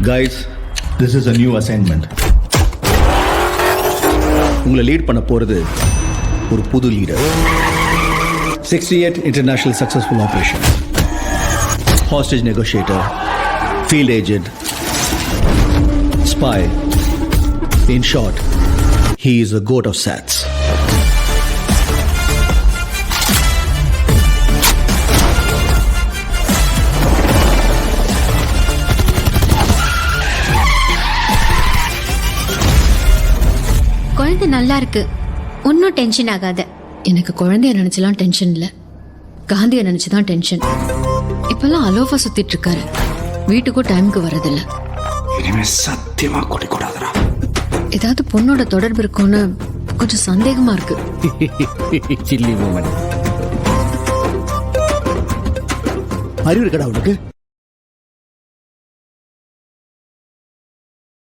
Guys, this is a new assignment. உங்களை lead பண்ண போறது ஒரு புது leader. 68 international successful operation. Hostage negotiator, field agent, spy. In short, he is a goat of SATS. குழந்தை நல்லா இருக்கு, ஒன்னும் டென்ஷன் ஆகாத. எனக்கு குழந்தைய நினைச்சலாம் டென்ஷன் இல்ல, காந்திய நினைச்சுதான் டென்ஷன். இப்பெல்லாம் அலோஃபா சுத்திட்டு இருக்காரு, வீட்டுக்கும் டைமுக்கு வர்றதில்ல. இனிமே சத்தியமா கூடாதுடா. ஏதாவது பொண்ணோட தொடர்பு இருக்கும்னு கொஞ்சம் சந்தேகமா இருக்கு. Silly moment. அறிவு இருக்கடா உனக்கு?